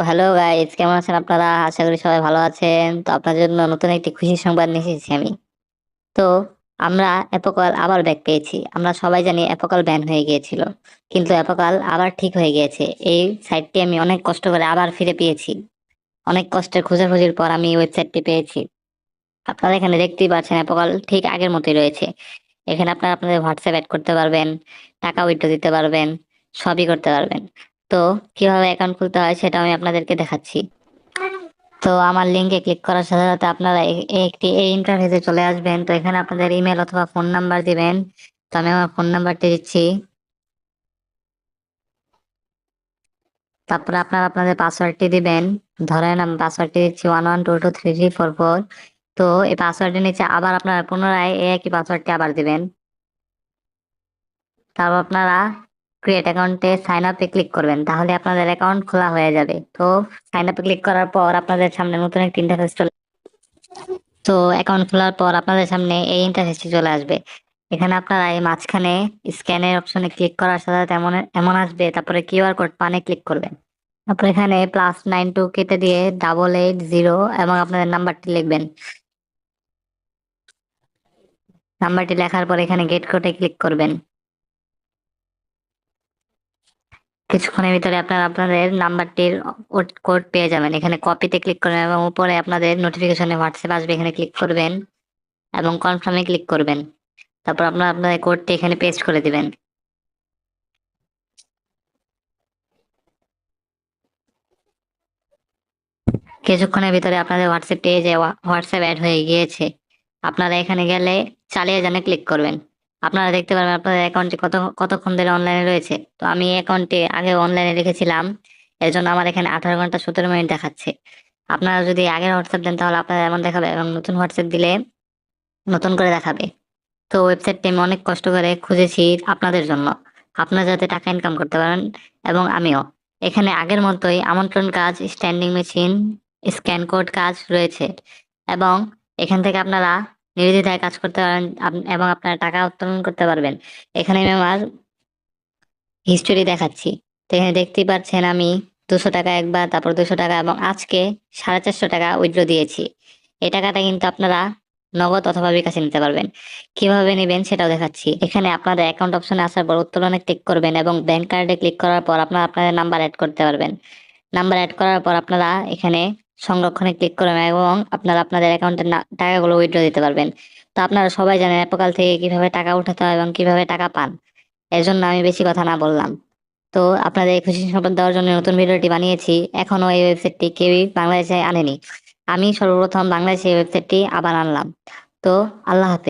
Hello guys, কেমন আছেন আপনারা? আশা করি সবাই ভালো আছেন। তো আপনাদের জন্য নতুন একটি খুশির সংবাদ নিয়ে এসেছি আমি। তো আমরা অ্যাপোকাল আবার ব্যাক পেয়েছি। আমরা সবাই জানি অ্যাপোকাল ব্যান হয়ে গিয়েছিল, কিন্তু অ্যাপোকাল আবার ঠিক হয়ে গিয়েছে। এই সাইটটি আমি অনেক কষ্ট করে আবার ফিরে পেয়েছি। অনেক কষ্টের খোঁজাখুঁজির পর আমি এই ওয়েবসাইটটি পেয়েছি। আপনারা এখানে দেখতেই পাচ্ছেন অ্যাপোকাল ঠিক আগের মতোই রয়েছে। এখানে আপনারা আপনাদের হোয়াটসঅ্যাপ অ্যাড করতে পারবেন, টাকা উইথড্র দিতে পারবেন, সবই করতে পারবেন। তো কিভাবে অ্যাকাউন্ট খুলতে হয় সেটা আমি আপনাদেরকে দেখাচ্ছি। তো আমার লিঙ্কে ক্লিক করার সাথে সাথে আপনারা একটি এই ইন্টারফেসে চলে আসবেন। তো এখানে আপনাদের ইমেল অথবা ফোন নাম্বার দিবেন। তো আমি আমার ফোন নাম্বারটি দিচ্ছি। তারপরে আপনারা আপনাদের পাসওয়ার্ডটি দিবেন। ধরেন আমি পাসওয়ার্ডটি দিচ্ছি 11223344। তো এই পাসওয়ার্ডের নিচে আবার আপনারা পুনরায় এই একই পাসওয়ার্ডটি আবার দিবেন। তারপর আপনারা ক্রিয়েট অ্যাকাউন্টে সাইন আপে ক্লিক করবেন, তাহলে আপনাদের অ্যাকাউন্ট খোলা হয়ে যাবে। তো সাইন আপে ক্লিক করার পর আপনাদের সামনে নতুন একটি ইন্টারফেস চলে। তো অ্যাকাউন্ট খোলার পর আপনাদের সামনে এই ইন্টারফেসটি চলে আসবে। এখানে আপনারা এই মাঝখানে স্ক্যানের অপশনে ক্লিক করার সাথে সাথে এমন এমন আসবে, তারপরে কিউআর কোড পানে ক্লিক করবেন। তারপর এখানে +92 কেটে দিয়ে 880 এবং আপনাদের নাম্বারটি লিখবেন। নাম্বারটি লেখার পর এখানে গেট কোডে ক্লিক করবেন। কিছুক্ষণের ভিতরে আপনারা আপনাদের নাম্বারটির কোড পেয়ে যাবেন। এখানে কপিতে ক্লিক করবেন এবং উপরে আপনাদের নোটিফিকেশনে হোয়াটসঅ্যাপ আসবে, এখানে ক্লিক করবেন এবং কনফার্মে ক্লিক করবেন। তারপর আপনারা আপনাদের কোডটি এখানে পেস্ট করে দিবেন। কিছুক্ষণের ভিতরে আপনাদের হোয়াটসঅ্যাপ পেজে হোয়াটসঅ্যাপ অ্যাড হয়ে গিয়েছে। আপনারা এখানে গেলে চালিয়ে যানে ক্লিক করবেন। আপনারা দেখতে পারবেন আপনাদের অ্যাকাউন্টটি কতক্ষণ ধরে অনলাইনে রয়েছে। তো আমি অ্যাকাউন্টটি আগে অনলাইনে রেখেছিলাম, এর জন্য আমার এখানে 18 ঘন্টা 17 মিনিট দেখাচ্ছে। আপনারা যদি আগের হোয়াটসঅ্যাপ দেন তাহলে আপনাদের এমন দেখাবে, এবং নতুন হোয়াটসঅ্যাপ দিলে নতুন করে দেখাবে। তো ওয়েবসাইটটি আমি অনেক কষ্ট করে খুঁজেছি আপনাদের জন্য, আপনারা যাতে টাকা ইনকাম করতে পারেন এবং আমিও। এখানে আগের মতোই আমন্ত্রণ কাজ, স্ট্যান্ডিং মেশিন, স্ক্যান কোড কাজ রয়েছে, এবং এখান থেকে আপনারা নির্দ্বিধায় কাজ করতে পারেন এবং আপনারা টাকা উত্তোলন করতে পারবেন। এখানে আমি আমার হিস্টোরি দেখাচ্ছি। তো এখানে দেখতেই পাচ্ছেন আমি 200 টাকা একবার, তারপর 200 টাকা, এবং আজকে 450 টাকা উইথড্র দিয়েছি। এই টাকাটা কিন্তু আপনারা নগদ অথবা বিকাশে নিতে পারবেন। কিভাবে নেবেন সেটাও দেখাচ্ছি। এখানে আপনাদের অ্যাকাউন্ট অপশনে আসার পর উত্তোলনে ক্লিক করবেন এবং ব্যাংক কার্ডে ক্লিক করার পর আপনারা আপনাদের নাম্বার অ্যাড করতে পারবেন। নাম্বার অ্যাড করার পর আপনারা এখানে সংরক্ষণে ক্লিক করবেন এবং আপনারা আপনাদের অ্যাকাউন্টের টাকাগুলো উইথড্র দিতে পারবেন। তো আপনারা সবাই জানেন অ্যাপোকাল থেকে কিভাবে টাকা উঠাতে হয় এবং কিভাবে টাকা পান। এর জন্য আমি বেশি কথা না বললাম। তো আপনাদের এই খুশি সংবাদ দেওয়ার জন্য নতুন ভিডিওটি বানিয়েছি। এখনো এই ওয়েবসাইটটি কেউই বাংলাদেশে আনেনি। আমি সর্বপ্রথম বাংলাদেশে এই ওয়েবসাইটটি আবার আনলাম। তো আল্লাহ হাফেজ।